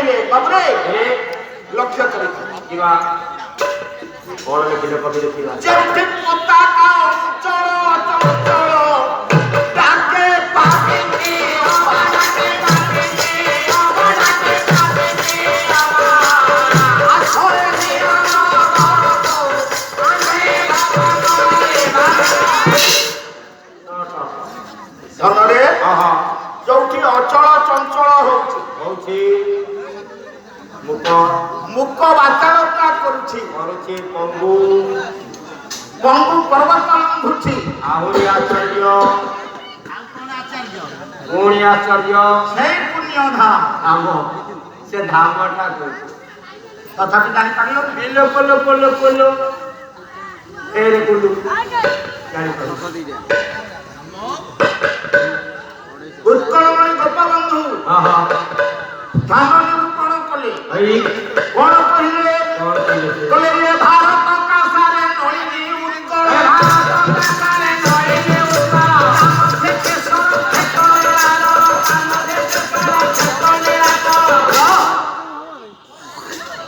କହିଲେ ବାବୁରେ ଲକ୍ଷ୍ୟ କରି ଯିବା କଣ ଲେଖିଲେ କବି ଦେଖିବା ଯେମିତି ପତାକା ଅଞ୍ଚଳ ଚଞ୍ଚଳ ଡାକେ ପାପିନି ଅବାଡ଼ାକେ ପାପିନି ଅବାଡ଼ାକେ ପାପିନି ଆସରେ ନିୟମ ଆମେ ଧନରେ ଯୋଉଠି ଅଚଳ ଚଞ୍ଚଳ ହଉଛି ମୁକ ବାଚାରତା କରୁଛି ପଙ୍ଗୁ ପର୍ବତ ଲଙ୍ଘୁଛି ଆହୁରି ଆଚାର୍ଯ୍ୟ ପୁଣି ଆଚାର୍ଯ୍ୟ ସେଇ ପୁଣ୍ୟ ଧାମ ସେ ଧାମଟା ତଥାପି ଜାଣିପାରିଲ ପିଲୋ ପୋଲୋ ପୋଲୋ ପୋଲୋ ଏରେ କୁଲୁ ଜାଣିପାରିଲ ଉତ୍କଳମଣି ଗୋପବନ୍ଧୁ ଧାମ ନିରୂପଣ କଲେ କଣ କହିଲେ କହିଲେ ଭାରତ କାସାରେ ନଳିନୀ ଉତ୍କଳ ଭାରତ କାସାରେ ନଳିନୀ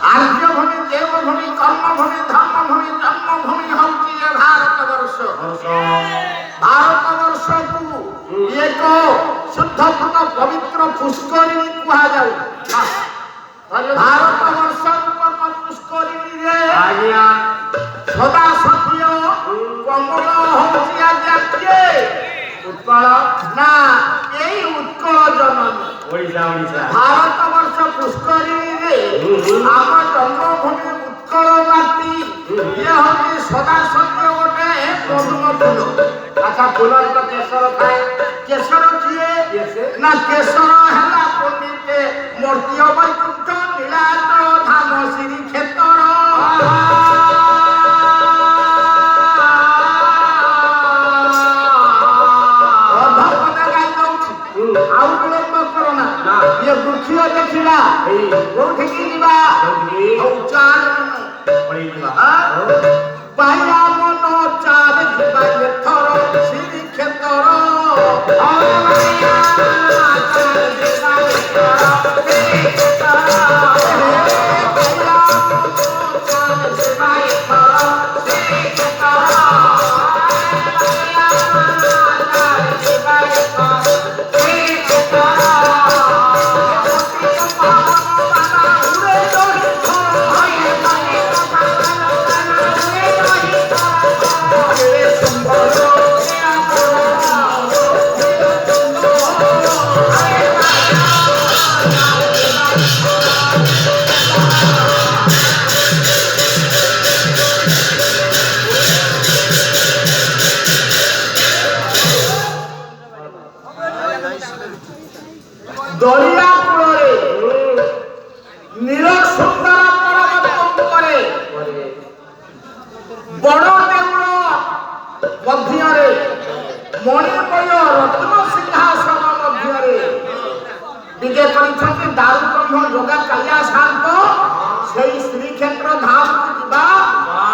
ଆର୍ଯ୍ୟଭୂମି ଦେବଭୂମି କର୍ମଭୂମି ଧର୍ମଭୂମି ଜନ୍ମଭୂମି ହଉଛି ଏ ଭାରତବର୍ଷ ଭାରତବର୍ଷକୁ ଏକ ଶୁଦ୍ଧ ଫୁଟ ପବିତ୍ର ପୁଷ୍କରିଣୀ କୁହାଯାଉ ଭାରତବର୍ଷ ରୂପକ ପୁଷ୍କରିଣୀରେ ସଦା ସକ୍ରିୟ କମଳ ହଉଛି ଆଜ୍ଞା କିଏ ଉତ୍କଳ ନା ଏଇ ଉତ୍କଳ ଜନନୀ ଓଡ଼ିଶା ଭାରତବର୍ଷ ପୁଷ୍କରିଣୀରେ ଆମ ଜନ୍ମଭୂମି ଉତ୍କଳ ମାଟି ଇଏ ହଉଛି ସଦା ସକ୍ରିୟ ଗୋଟେ ପଦ୍ମ ଫୁଲ ଆଚ୍ଛା ଫୁଲର ତ କେଶର ଥାଏ କେଶର କିଏ ନା କେଶର ହେଲା ପଣ୍ଡିତେ ମୂର୍ତ୍ତି ବୈକୁଣ୍ଠ ନୀଳାଚଳ ଧାମ ଶ୍ରୀ କ୍ଷେତ୍ର ଅଧପଦେ ଗାଇ ଦଉଛି ଆଉ ବିଳମ୍ବ କରନା ଇଏ ବୃକ୍ଷ ଦେଖିଲା କୋଉଠିକି ଯିବା ଚାଲ ପାଇଲା ମନ ଚାଲ ଯିବା ଏଥର ଶ୍ରୀ କ୍ଷେତ୍ର ଦରିଆ କୂଳରେ ନୀଳ ସୁନ୍ଦର ପର୍ବତ ଉପରେ ବଡ଼ ଦେଉଳ ମଧ୍ୟରେ ମଣିମୟ ରତ୍ନ ସିଂହାସନ ମଧ୍ୟରେ ବିଜେ କରିଛନ୍ତି ଦାରୁବ୍ରହ୍ମ ଯୋଗା କାଳିଆ ଶାନ୍ତ ସେଇ ଶ୍ରୀକ୍ଷେତ୍ର ଧାମକୁ ଯିବା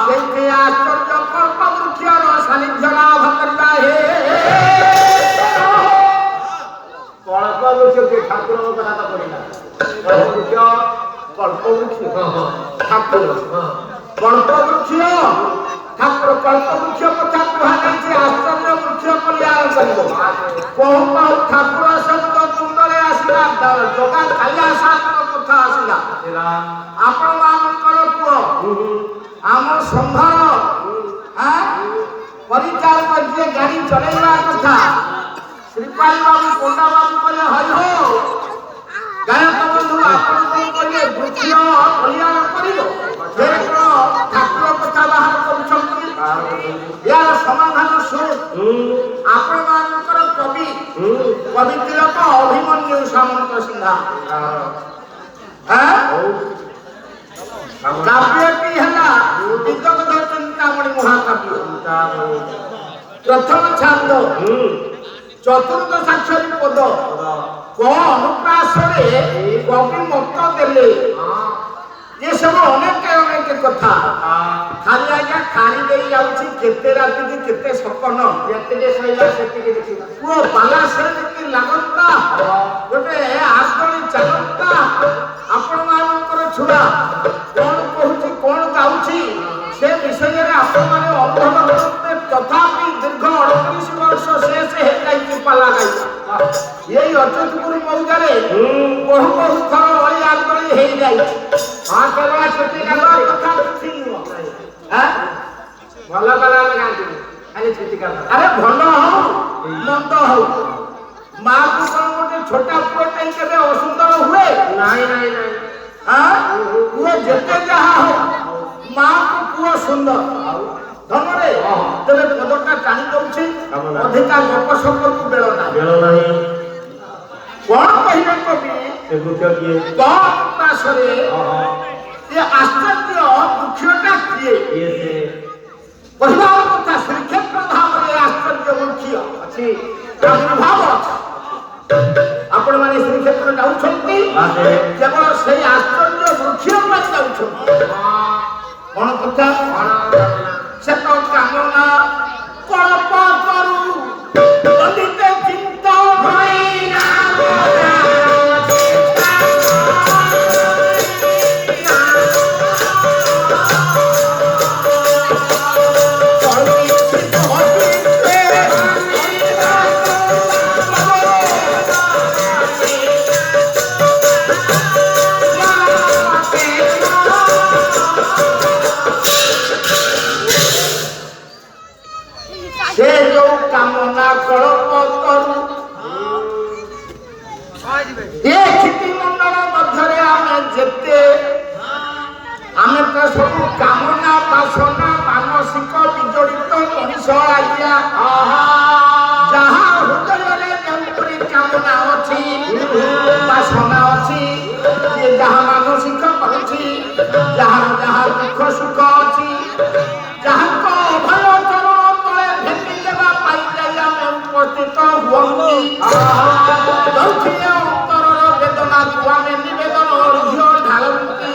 ସେଇଠି ଆଶ୍ଚର୍ଯ୍ୟ କଳ୍ପ ବୃକ୍ଷର ସାନ୍ନିଧ୍ୟ ଲାଭ କରିବା କଳ୍ପବୃକ୍ଷ ଠାକୁରଙ୍କ କଥା ପଡ଼ିଲା କଳ୍ପବୃକ୍ଷ ଠାକୁର କଳ୍ପବୃକ୍ଷ ଠାକୁର କଳ୍ପବୃକ୍ଷ କଥା କୁହାଯାଇଛି ଆଶ୍ଚର୍ଯ୍ୟ ବୃକ୍ଷ କଲ୍ୟାଣ କରିବ କହୁ କହୁ ଠାକୁର ଶବ୍ଦ ତୁଣ୍ଡରେ ଆସିଲା ଯୋଗା କାଳିଆ ଶାନ୍ତର କଥା ଆସିଲା ଆପଣ ମାନଙ୍କର ପୁଅ ଆମ ସମ୍ଭାର ପରିଚାଳକ ଯିଏ ଗାଡ଼ି ଚଲେଇବା କଥା ଶ୍ରୀପାଲ ବାବୁ ପଣ୍ଡା ବାବୁ କହିଲେ ହଇ ହୋ ଗାୟକ ବନ୍ଧୁ ଆପଣ କଣ କହିଲେ ବୃକ୍ଷ କଲ୍ୟାଣ କରିବ ଠାକୁର କଥା ବାହାର କରୁଛନ୍ତି ଏହାର ସମାଧାନ ଶୁଣ ଆପଣ ମାନଙ୍କର କବି ତିଳକ ଅଭିମନ୍ୟୁ ସାମନ୍ତ ସିଂହା କାବ୍ୟଟି ହେଲା ବିଦଗ୍ଧ ଚିନ୍ତାମଣି ମହାକାବ୍ୟ ପ୍ରଥମ ଛାନ୍ଦ ଚତୁର୍ଦ୍ଦଶାକ୍ଷରୀ ପଦ ଅନୁପ୍ରାସରେ କବି ମତ ଦେଲେ ये सब अनेक कथा खाली आज्ञा खाली दे जाउछि केते राति की केते सपन केते सैला सेति के देखिबा वो बाला से की लागता गोटे आसली चलता आपण ଛୁଆ କଣ କହୁଛି କଣ ଗାଉଛି ସେ ବିଷୟରେ ଆପଣମାନେ ଅନୁଭବ କରନ୍ତେ। ତଥାପି ଦୀର୍ଘ 38 ବର୍ଷ ଶେଷ ହେଇଯାଇଛି ପାଲା ଗାଇଲା। ଏଇ ଅଚ୍ୟୁତପୁର ମଉଜାରେ ବହୁ ବହୁ ଥର ଅଳି ଆନ୍ଦୋଳି ହେଇଯାଇଛି। ହଁ କେବଳ ଛୁଟି କଥା କାମ କିଛି ନୁହଁ। ଭଲ କଲା ଆମେ ଗାନ୍ଧିନି ଖାଲି ଛୁଟି କାମ। ଆରେ ଭଲ ହଉ ମନ୍ଦ ହଉ ମାକୁ କଣ ଗୋଟେ ଛୋଟା ପୁଅ ପାଇଁ କେବେ ଅସୁନ୍ଦର ହୁଏ? ନାଇଁ ନାଇଁ ନାଇଁ ପୁଅ ଯେତେ ଯାହା ହଉ ମାକୁ ପୁଅ ସୁନ୍ଦର ଧନରେ ତେବେ ପଦଟା ଟାଣି ଦଉଛି। ଅଧିକା ଗପ ସପକୁ ବେଳ ନାହିଁ। କଣ କହିବେ କବି କଣ ମାସରେ ଏ ଆଶ୍ଚର୍ଯ୍ୟ ବୃକ୍ଷଟା କିଏ କହିବା କଥା? ଶ୍ରୀକ୍ଷେତ୍ର ଧାମରେ ଆଶ୍ଚର୍ଯ୍ୟ ବୃକ୍ଷ ଅଛି, ଆବିର୍ଭାବ ଅଛି। ଆପଣ ମାନେ ଶ୍ରୀକ୍ଷେତ୍ର ଯାଉଛନ୍ତି କେବଳ ସେଇ ଆଶ୍ଚର୍ଯ୍ୟ ବୃକ୍ଷ ପାଇଁ ଯାଉଛନ୍ତି। କଣ କଥା? ସେ ତ କାମନା କଳ୍ପ କରୁ ଦଣ୍ଡିତେ ଚିନ୍ତା ଭଇନା ସେ ଯୋଉ କାମନା କଳ୍ପ କରୁ ଏ କ୍ଷିତିମଣ୍ଡଳ ମଧ୍ୟରେ ଆମେ ତ ସବୁ କାମନା ବାସନା ମାନସିକ ବିଜଡ଼ିତ ମଣିଷ ଆଜ୍ଞା। ଯାହା ହୃଦୟରେ ଯେଉଁପରି କାମନା ଅଛି ବାସନା ଅଛି, ଯିଏ ଯାହା ମାନସିକ କରୁଛି, ଯାହାର ଯାହା ଦୁଃଖ ସୁଖ ଅଛି, ଯାହାଙ୍କ ଅଭୟ ଚରଣ ତଳେ ଭେଟି ଦେବା ପାଇଁ ଯାଇ ଆମେ ଉପସ୍ଥିତ ହୁଅନ୍ତି। ଯୋଉଥିରେ ଅନ୍ତରର ବେଦନାକୁ ଆମେ ନିବେଦନ ଅର୍ଘ୍ୟ ଢାଳନ୍ତି।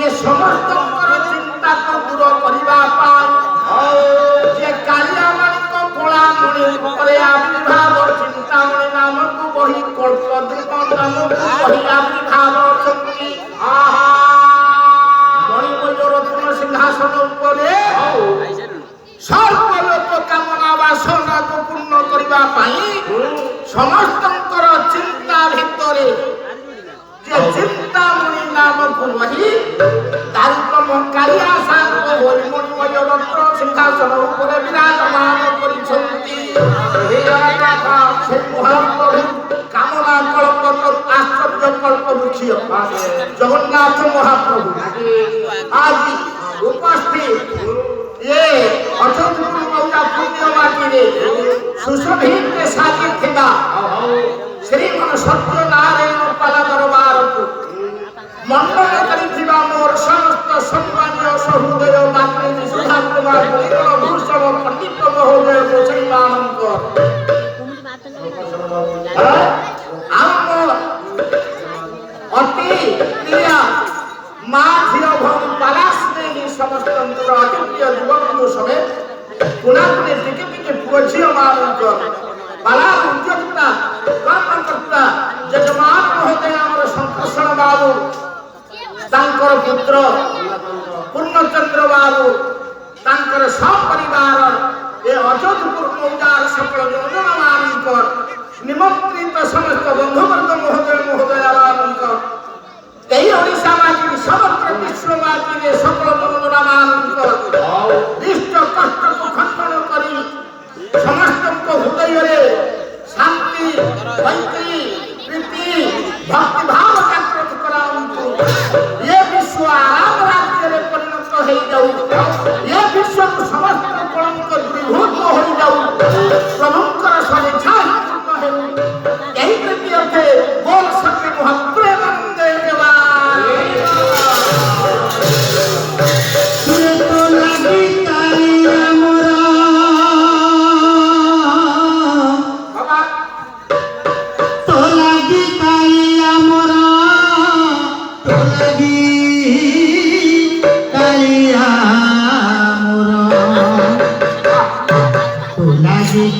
ଏ ସମସ୍ତଙ୍କର ଚିନ୍ତାକୁ ଦୂର କରିବା ପାଇଁ ଯେ କାଳିଆ ମାଣିକ କଳାମଣି ଉପରେ ଆବିର୍ଭାବ ଚିନ୍ତାମଣି ନାମକୁ ବହି କଳ୍ପଦ୍ରୁମ ନାମକୁ ବହି ଆବିର୍ଭାବ ଅଛନ୍ତି। ମଣିମୟ ରତ୍ନ ସିଂହାସନ ଉପରେ ସର୍ବଲୋକ କାମନା ବାସନାକୁ ପୂର୍ଣ୍ଣ କରିବା ପାଇଁ ସମସ୍ତଙ୍କର ଚିନ୍ତା ଭିତରେ ଯେ ଚିନ୍ତାମଣି ନାମକୁ ରହି ତାରିକମ କାଳିଆ ସାଙ୍ଗ ହୋଇ ମଣିମୟ ରତ୍ନ ସିଂହାସନ ଉପରେ ବିରାଜମାନ କରିଛନ୍ତି। ସେ ମହାପ୍ରଭୁ କାମନା କଳ୍ପ ଆଶ୍ଚର୍ଯ୍ୟ କଳ୍ପ ବୃକ୍ଷ ଜଗନ୍ନାଥ ମହାପ୍ରଭୁ ଆଜି ଉପସ୍ଥିତ ଏ ଅଚ୍ୟୁତପୁର ମଉଜା ପୁଣ୍ୟ ମାଟିରେ ସୁଶୋଭିତ ସାଜିଥିବା ଶ୍ରୀମନ ସତ୍ୟନାରାୟଣ ପାଲା ଦରବାରକୁ ମଣ୍ଡଳ କରିଥିବା ମୋର ସମସ୍ତ ସମ୍ମାନୀୟ ସହୃଦୟ ମାତୃ ସୁଧା କୁମାର ଭୂଷଣ ପଣ୍ଡିତ ମହୋଦୟ ଗୋସାଇମାନଙ୍କ ଆମ ଅତି ପ୍ରିୟ ମା ଝିଅ ଭଉଣୀ ପାଲାସ ନେଇ ସମସ୍ତଙ୍କର ଅତିପ୍ରିୟ ଯୁବବନ୍ଧୁ ସମେତ ପୁଣାପୁଣି ଟିକେ ଟିକେ ପୁଅ ଝିଅ ମାନଙ୍କ ପାଲା ଉଦ୍ୟୋକ୍ତା କର୍ମକର୍ତ୍ତା ଯଜମାନ ମହୋଦୟ ଆମର ଶଙ୍କର୍ଷଣ ବାବୁ, ତାଙ୍କର ପୁତ୍ର ପୂର୍ଣ୍ଣଚନ୍ଦ୍ର ବାବୁ, ତାଙ୍କର ସପରିବାର ଏ ଅଚ୍ୟୁତପୁର ମଉଜାର ସକଳ ଜନମାନଙ୍କ ନିମନ୍ତ୍ରିତ ସମସ୍ତ ବନ୍ଧୁବର୍ଗ ମହୋଦୟ ମହୋଦୟମାନଙ୍କ ଏହି ଓଡ଼ିଶା ମାଟିରେ ସମଗ୍ର ବିଶ୍ୱ ମାଟିରେ ସକଳ ଜନମାନଙ୍କ ଇଷ୍ଟ କଷ୍ଟକୁ ଖଣ୍ଡନ କରି ସମସ୍ତଙ୍କ ହୃଦୟରେ ଶାନ୍ତି ମୈତ୍ରୀ ପ୍ରୀତି ଭକ୍ତିଭାବ ଜାଗ୍ରତ କରାନ୍ତୁ। ଏ ବିଶ୍ୱ ଆରାମ ରାଜ୍ୟରେ ପରିଣତ ହେଇଯାଉ। ଏ ବିଶ୍ୱକୁ ସମସ୍ତ କଳଙ୍କ ଦୂରୀଭୂତ ହୋଇଯାଉ। ପ୍ରଭୁଙ୍କର ସ୍ୱଇଚ୍ଛା ପୂର୍ଣ୍ଣ ହେଉ। ଏହି ପ୍ରୀତି ଅର୍ଥେ ବୋଲ ସତ୍ୟ ମହାପ୍ରେମାନନ୍ଦେ ଦେବା।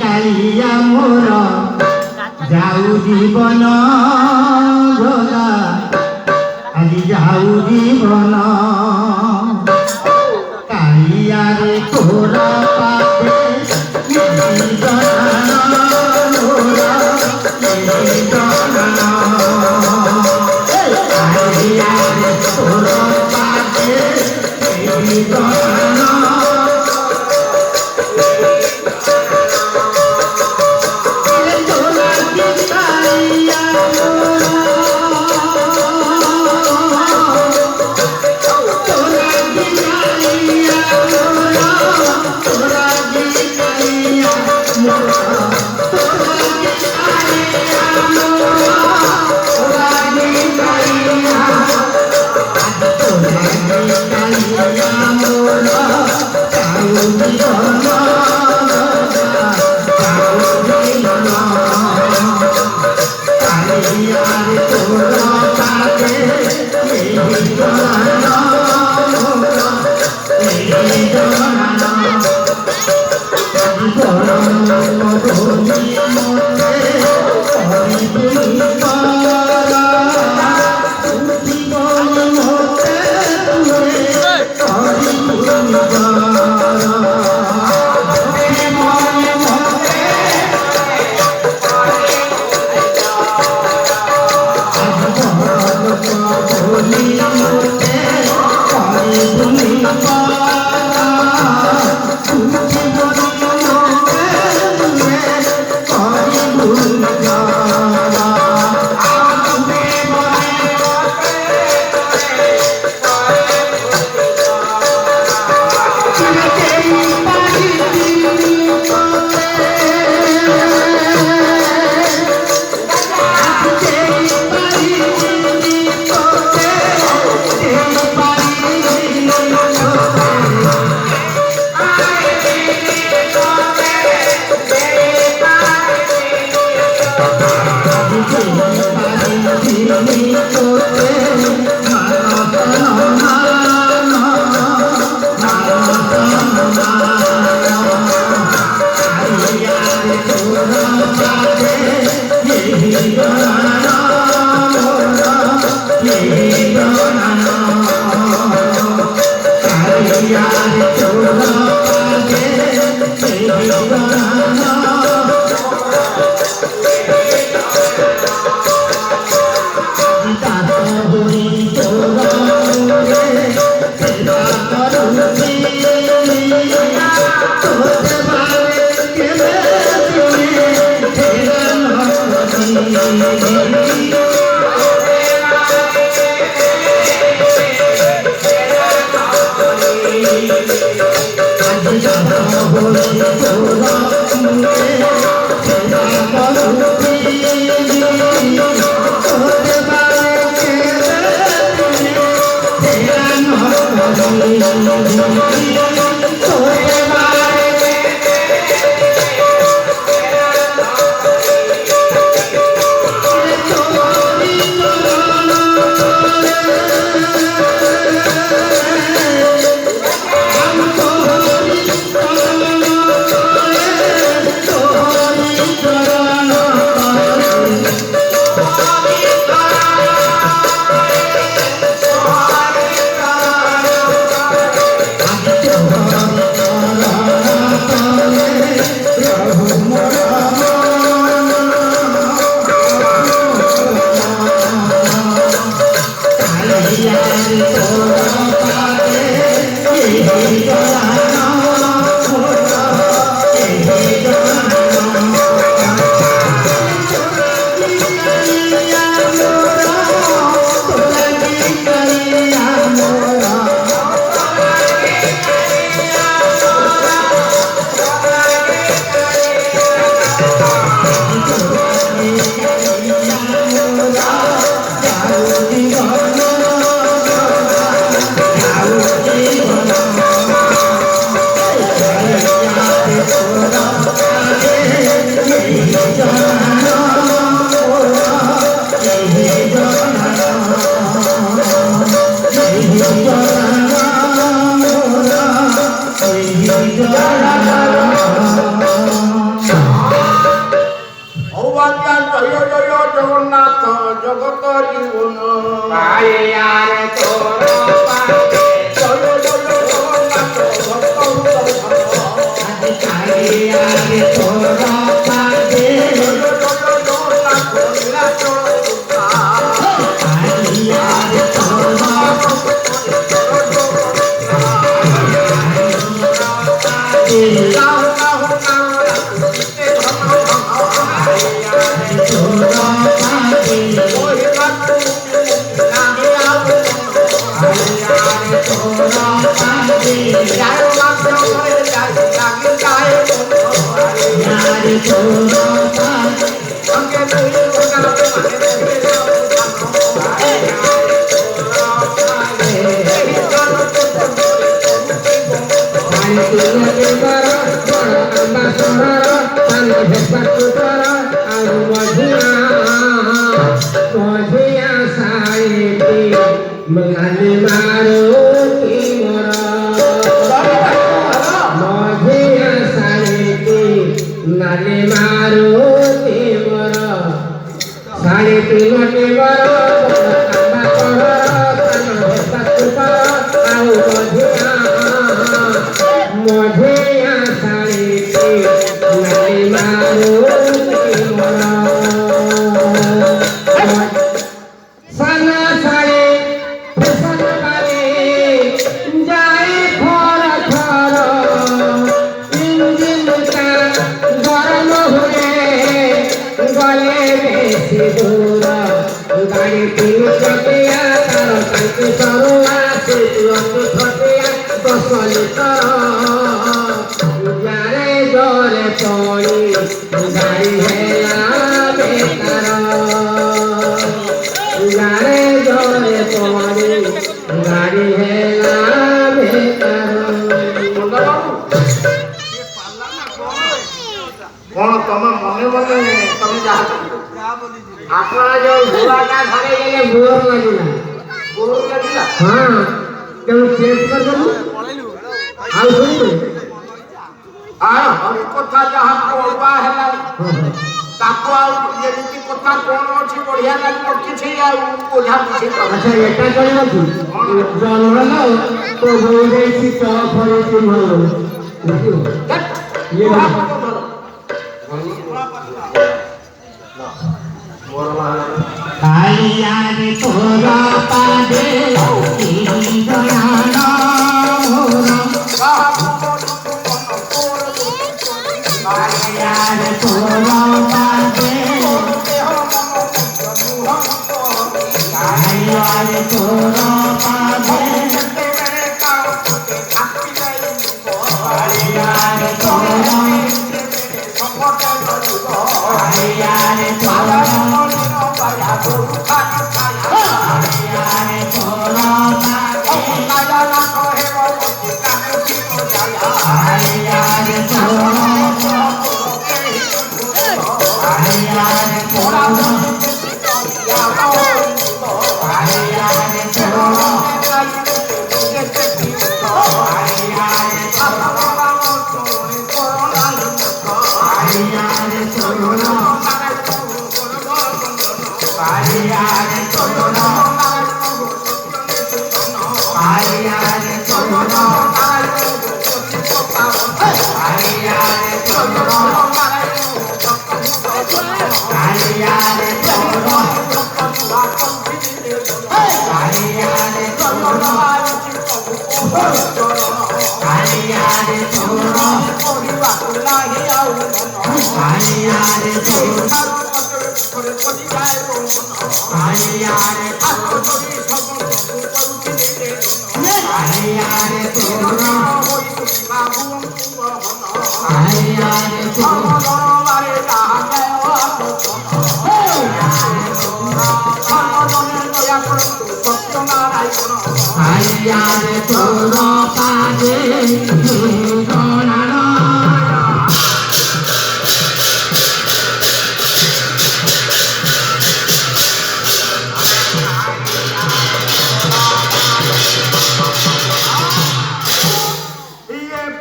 କାଳିଆ ମୋର ଯାଉ ଜୀବନ ଭୋଗା যাও জীবন কালিয়ারে তোরা পাবে জগত জীবন পাইয়ারে তোর পাতে জয় জয় জগন্নাথ ভক্ত আজ কালিয়ারে তোর পাদে জয় জয় জগন্নাথ লীলাচ কালিয়ারে তোর পাদে নাও নাও নাও রাতে ধন তোর পাদে মহিমা তুমি নাহি আও কালিয়ারে তোর পাদে জয় মাত্র হয়ে যায় লাগি যায় কালিয়ারে তোর পাদে সঙ্গে তুই ওগাতে মানে Mengali maruti mora, mohiya sariti, mengali maruti mora, sariti mati mora, tambah mora, tanah satu mora, au mohiya sariti, mengali maruti mora. Sana sare sana bale jai khora khora injin ka garam hore gale besi dura gari tin chatiya tar sank sarwa se tu chatiya dosali tara jare jore pori gari hela betara गारे जोरे तुम्हारी गाड़ी है लाभे करो कौन तमे मने मने तमे जा आपना जो बुआ का घरे गेले बोर लागिला बोर लगिला हां केउ चेक कर दो आउ सुन आ हरि कथा जहा कोबा हैला ताको ये रीति कथा कोन अछि बढ़िया लागो किछि आ ओझा किछि अच्छा एटा करियो तू जनरल तो बोल गई थी तो फरे तुम बुझियो ये कालियारे तोर पादे इंद्रयान कालियारे तोर पादे कालियारे तोर पादे कालियारे तोर कालियारे तोर कालियारे तोर कालियारे तोर कालियारे तोर कालियारे तोर पादे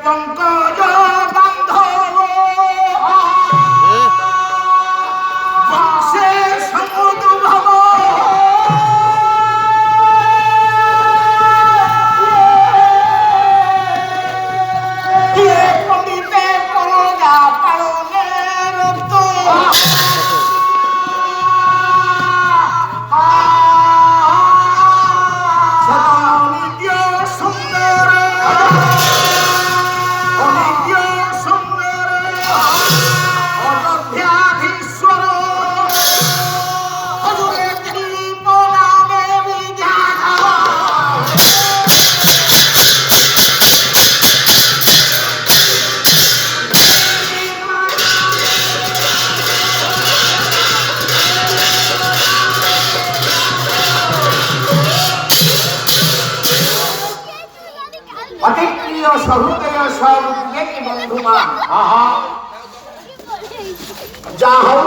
पंकज बांधव से समुद्र भव সহৃদয় সব বিবেকী বন্ধুমান যা হও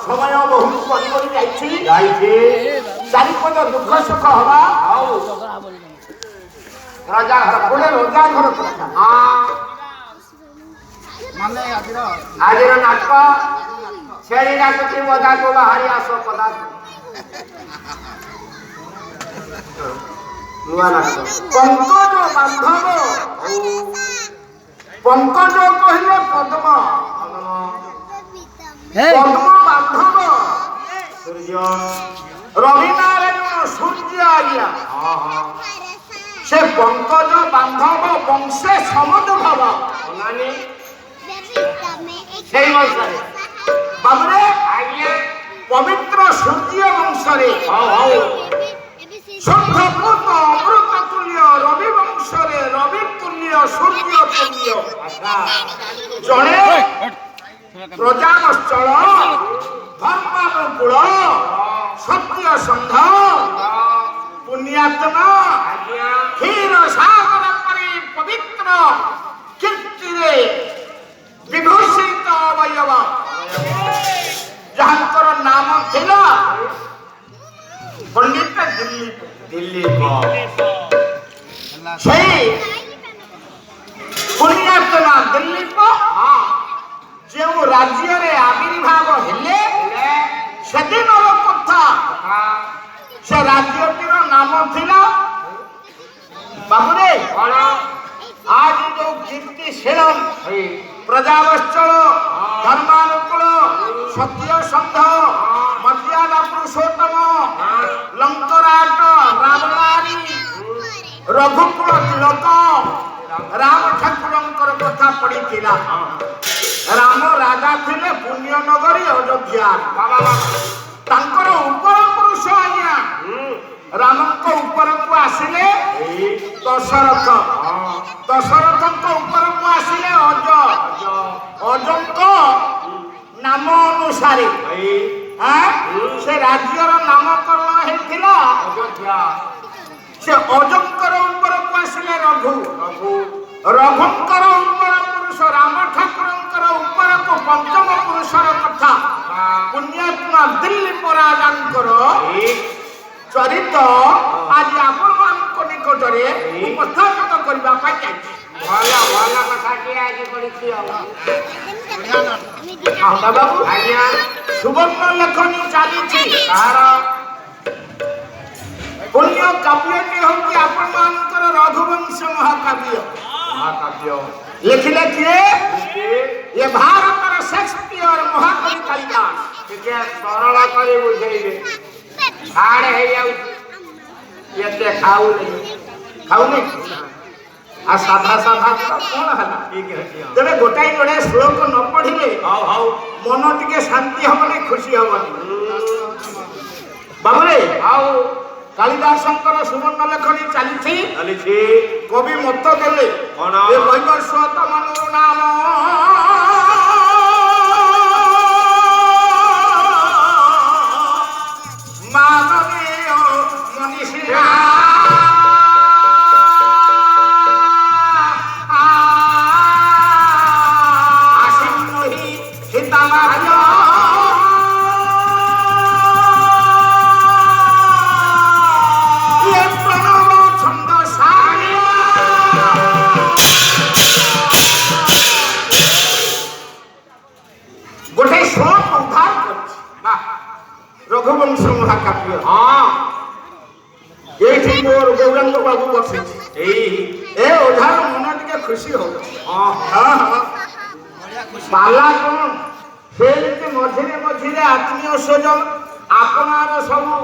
সময় বহুত পরি পরি যাইছি চারিপদ দুঃখ সুখ হবা রাজা ঘর কোনে রাজা ঘর কথা মানে আজির নাটক ছেড়ি ডাকুছি বজাকু বাহারি আস পদা নূয়া নাটক পঙ্কজ বান্ধব পঙ্কজ কহিলে পদ্ম পদ্ম বান্ধব সূর্য রবিনারায়ণ সূর্য আজ্ঞা সে পঙ্কজ বান্ধব বংশে সমুদ্ভব সেই বংশরে বাবুরে পবিত্র সূর্য বংশরে শুদ্ধপুত অমৃত তুল্য রবি বংশরে রবি তুল্য সূর্য তুল্য জনে প্রজাবৎসল ধর্মানুকূল সত্য সন্ধ পুণ্যাত্মা ক্ষীর সাগর পরি পবিত্র কীর্তিরে বিভূষিত অবয়ব যাহাଙ୍କର ନାମ ଥିଲା ପଣ୍ଡିତ ଦିଲ୍ଲୀପ ସେଇ ପୁଣ୍ୟାତ୍ମା ଦିଲ୍ଲୀପ ଯେଉଁ ରାଜ୍ୟରେ ଆବିର୍ଭାବ ହେଲେ ସେଦିନର କଥା ସେ ରାଜ୍ୟଟିର ନାମ ଥିଲା ବାବୁରେ আজ जो কীর্তিশীল প্রজাবৎসল ধর্মানুকূল সত্য সন্ধ মর্যাদা পুরুষোত্তম লঙ্করাট রাবণারি রঘুকুল তিলক রাম ঠাকুরঙ্কর কথা পড়িছিলা রাম রাজা ଥିଲେ পুণ্যনগরী অযোধ্যা ତାଙ୍କର ଉପର ପୁରୁଷ ଆଜ୍ଞା ରାମଙ୍କ ଉପରକୁ ଆସିଲେ ଦଶରଥ ଦଶରଥଙ୍କ ଉପରକୁ ଆସିଲେ ଅଜ ଅଜଙ୍କ ନାମ ଅନୁସାରେ ସେ ରାଜ୍ୟର ନାମକରଣ ହେଇଥିଲା ସେ ଅଜଙ୍କର ଉପରକୁ ଆସିଲେ ରଘୁ ରଘୁଙ୍କର ଉପର ପୁରୁଷ ରାମ ଠାକୁରଙ୍କର ଉପରକୁ ପଞ୍ଚମ ପୁରୁଷର କଥା ପୁଣ୍ୟାତ୍ମା ଦିଲ୍ଲୀପ ରାଜାଙ୍କର ଚରିତ ଆଜି ଆପଣମାନଙ୍କ ନିକଟରେ ଉପସ୍ଥାପିତ କରିବା ପାଇଁ ଯାଇଛି ଭଲ ଭଲ କଥାଟିଏ ଆଜି କରିଛି ବାବୁ ଆଜ୍ଞା ସୁବର୍ଣ୍ଣ ଲେଖନୀ ଚାଲିଛି ତାହାର ପୁଣ୍ୟ କାବ୍ୟଟି ହେଉଛି ଆପଣମାନଙ୍କର ରଘୁବଂଶ ମହାକାବ୍ୟ ଲେଖିଲେ କିଏ ଏ ଭାରତର ସେକ୍ସପିୟର ମହାକବି କାଳିଦାସ ଟିକେ ସରଳ କରି ବୁଝେଇବେ ଛାଡ଼ ହେଇଯାଉଛି ଏତେ ଖାଉନି ଆଉ ସାଧା ସାଧା କଣ ହେଲା ତେବେ ଗୋଟାଏ ଯୋଡ଼େ ଶ୍ଲୋକ ନ ପଢିଲେ ମନ ଟିକେ ଶାନ୍ତି ହବନି ଖୁସି ହବନି ବାବୁରେ ଆଉ କାଳିଦାସଙ୍କର ସୁବର୍ଣ୍ଣ ଲେଖନୀ ଚାଲିଛି କବି ମତ ଦେଲେ ଏ ବୈବସ୍ୱତ ମନୁର ନାମ ମାନନୀୟ ମନୀଷୀ ଆସିନହି ହିତାମାର୍ୟ রঘুবংশ মহাকাব্য এইটি মোর গৌরাঙ্গ বাবু বসেছে এ ওঝার মনে টিকে খুশি হচ্ছে পালা কোন সেটি মঝিরে মঝিরে আত্মীয় স্বজন আপনার সবু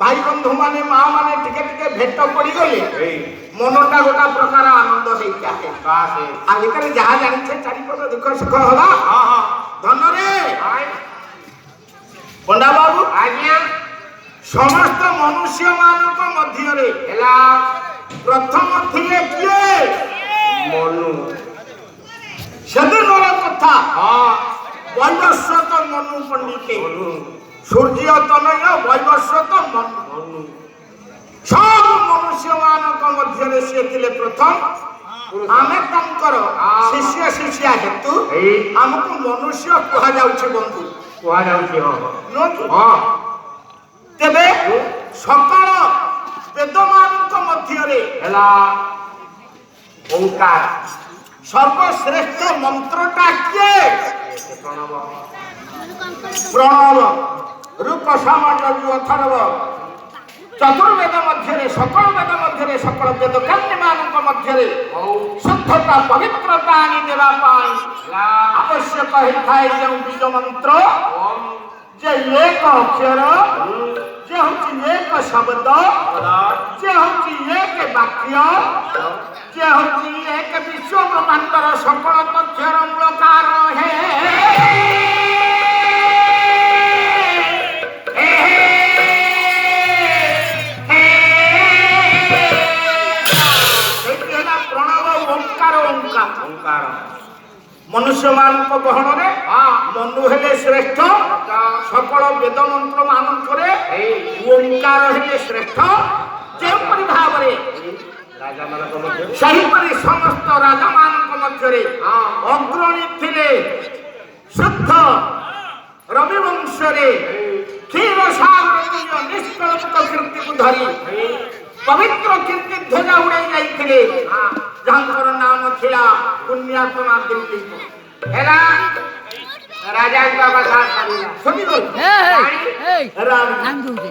ভাই বন্ধু মানে মা মানে টিকে টিকে ভেট পড়ি গলে মনটা গোটা প্রকার আনন্দ হইতে আজিকালি যাহা জানিছে চারিপদ দুঃখ সুখ হবা ধনরে पंडा बाबू आज्ञा समस्त मनुष्य मानक मध्यरे हेला प्रथम थिले किए मनु सेदिनर कथा वैवस्वत मनु पंडिते सूर्य तनय वैवस्वत मनु सब मनुष्य मानक मध्यरे से थिले प्रथम आमे तंकर शिष्य शिष्या हेतु हमको मनुष्य कहा जाउछि बंधु कुआ जाउछि नो कि हां तेबे सकल वेदमानक मध्यरे हेला ओंकार सर्वश्रेष्ठ मंत्रटा किए प्रणव प्रणव रूप समाज अथर्व चतुर्वेद मध्यरे सकल वेद कन्या मानक मध्यरे शुद्धता पवित्रता आनी देवा पाई आवश्यक होता जो बीज मंत्र जे एक अक्षर जे हूँ एक शब्द जे हूँ एक वाक्य जे हूँ एक विश्व ब्रह्मांडर सकल तथ्यर मूलकार है ओंकार मनुष्य मान गहन मनु हेले श्रेष्ठ सकल वेद मंत्र मानक ओंकार हेले श्रेष्ठ जेपरि भाव राजा मानक मध्य सहीपरि समस्त राजा मानक मध्य अग्रणी थिले शुद्ध रविवंश क्षीर सागर निष्कलंक कीर्ति को धरी पवित्र कीर्ति ध्वजा उड़े जाइथिले जहांकर नाम थिला पुण्यात्मा दिल्ली हेला राजा का बता सरिला सुनि गो रानी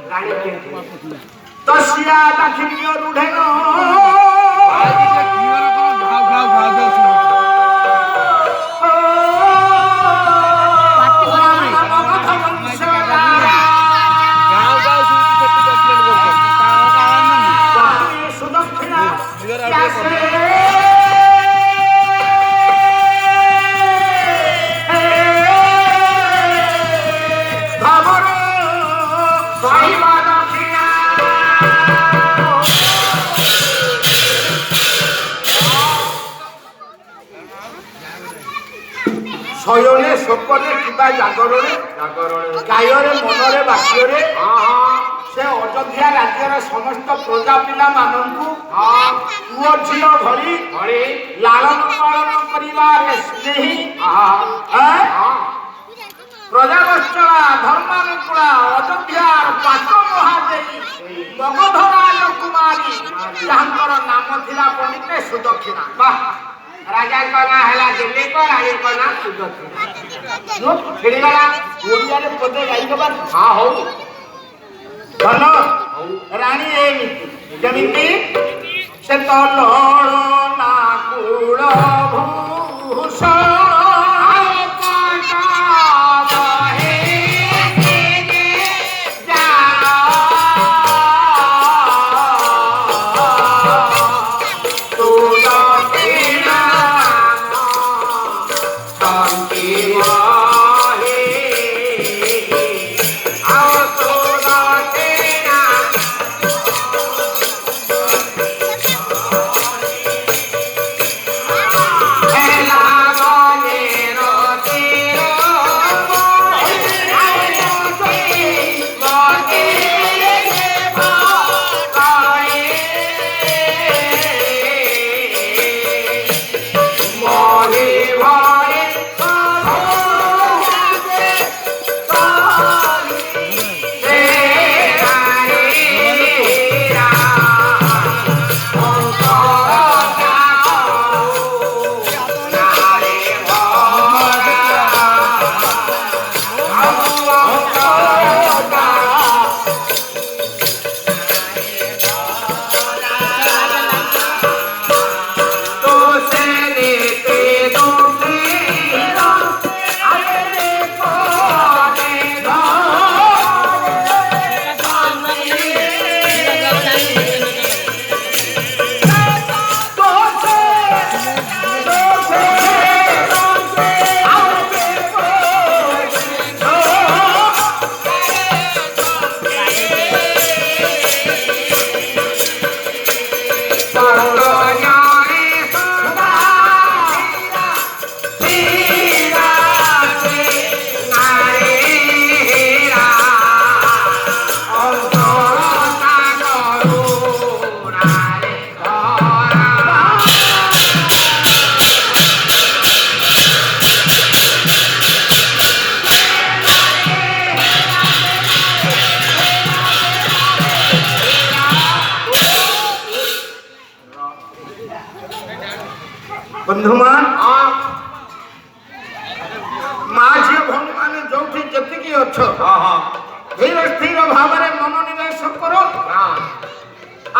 रानी के तस्या दाखिल्य रुढेन शयने सपने किबा जागरणे कायरे मनरे बाक्यरे से अयोध्या राज्यर समस्त प्रजा पिला माननकु पुओ झियो भरी लालन पालन करिवार स्नेही प्रजावत्सला धर्मानुकूला अयोध्यार पाट महादेवी मगधराज कुमारी जहांकर नाम थिला पंडित सुदक्षिणा वाह राजा का ना हैला दिल्ली को राजा का ना सुदक्षिणा लोक फेरीगला ओडिया रे पदे गाई गबार हां हो धन रानी ए जमिति से तलड़ ना कुळ भूषण ବନ୍ଧୁମାନ ମା ଝିଅ ଭଉଣୀ ମାନେ ଯୋଉଠି ଯେତିକି ଅଛ ଧୀର ସ୍ଥିର ଭାବରେ ମନୋନିବେଶ କର।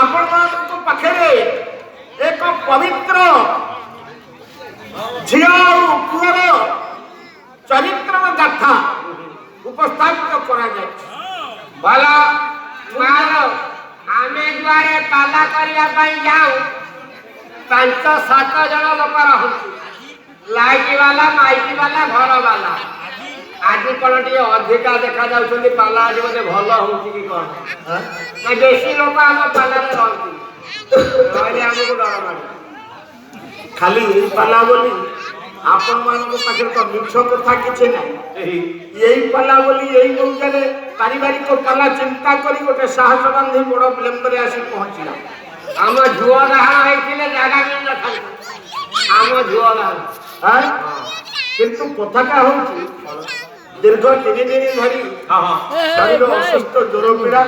ଆପଣମାନଙ୍କ ପାଖରେ ଏକ ପବିତ୍ର ଝିଅ ଆଉ ପୁଅର ଚରିତ୍ରର ଗାଥା ଉପସ୍ଥାପିତ କରାଯାଇଛି। ଭଲ ମାର ଆମେ ଯୁଆଡ଼େ ପାଲା କରିବା ପାଇଁ ଯାଉ 5-7 ଜଣ ଲୋକ ରହନ୍ତି, ଲାଇଟ୍ ବାଲା, ମାଇକି ବାଲା, ଘର ବାଲା। ଆଜି କ'ଣ ଟିକେ ଅଧିକା ଦେଖା ଯାଉଛନ୍ତି, ପାଲା ଆଜି ବୋଧେ ଭଲ ହଉଛି କି କ'ଣ? ନା ବେଶୀ ଲୋକ ଆମ ପାଲାରେ ରହନ୍ତି, ରହିଲେ ଆମକୁ ଡର ମାଡ଼େ। ଖାଲି ପାଲା ବୋଲି ଆପଣମାନଙ୍କ ପାଖରେ ତ ମିଛ କଥା କିଛି ନାହିଁ। ଏଇ ପାଲା ବୋଲି ଏଇ ମୌଜାରେ ପାରିବାରିକ ପାଲା ଚିନ୍ତା କରି ଗୋଟେ ସାହସ ବାନ୍ଧି ବଡ଼ ବିଳମ୍ବରେ ଆସି ପହଞ୍ଚିଲା। ଆମ ଝୁଅ ଡାହାଣ ହେଇଥିଲେ ଜାଗା ମିଳିନଥାନ୍ତା, ଆମ ଝୁଅ ଡାହାଣ। କିନ୍ତୁ କଥାଟା ହଉଛି ଦୀର୍ଘ 3 ଦିନ ଧରି ଶରୀର ଅସୁସ୍ଥ, ଜ୍ୱର ପୀଡ଼ା,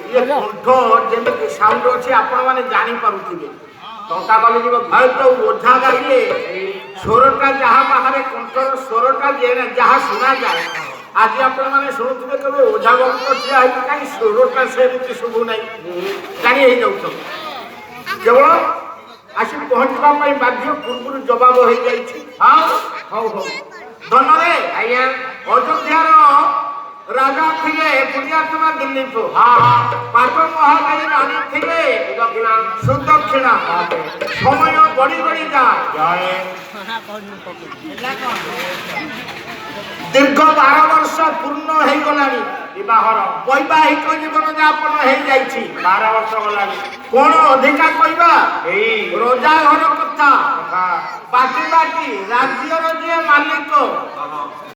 ଇଏ କଣ୍ଠ ଯେମିତି ସାଉଣ୍ଡ ଅଛି ଆପଣମାନେ ଜାଣିପାରୁଥିବେ। ଟଙ୍କା କମିଯିବ। ହয়তো ଓଝା ଗାଇଲେ ସ୍ୱରଟା ଯାହା ବାହାରେ, କଣ୍ଠର ସ୍ୱରଟା ଯାହା ଶୁଣାଯାଏ, ଆଜି ଆପଣମାନେ ଶୁଣୁଥିବେ କେବେ ଓଝା ଭକ୍ତ ଠିଆ ହେଇକି କାହିଁ ସ୍ୱରଟା ସେମିତି ଶୁଭୁ ନାହିଁ, ଜାଣି ହେଇଯାଉଛନ୍ତି। କେବଳ ଆସି ପହଞ୍ଚିବା ପାଇଁ ବାଧ୍ୟ, ପୂର୍ବରୁ ଜବାବ ହେଇଯାଇଛି। ହଉ ଧନରେ ଆଜ୍ଞା ଅଯୋଧ୍ୟାର ରାଜା ଥିଲେ ପୁଣ୍ୟାତ୍ମା ଦିଲ୍ଲୀପ। ପାଟ ମହାଦେବୀ ରାଣୀ ଥିଲେ ସୁଦକ୍ଷିଣା। ସମୟ ଗଡ଼ି ଗଡ଼ି ଯାଏ। ଦୀର୍ଘ 12 ବର୍ଷ ପୂର୍ଣ୍ଣ ହେଇଗଲାଣି। ବିବାହର ବୈବାହିକ ଜୀବନ ଯାପନ ହେଇଯାଇଛି। 12 ବର୍ଷ ଗଲାଣି। କଣ ଅଧିକା କହିବା? ରଜା ଘର କଥା ବାଟି ବାଟି ରାଜ୍ୟର ଯିଏ ମାଲିକ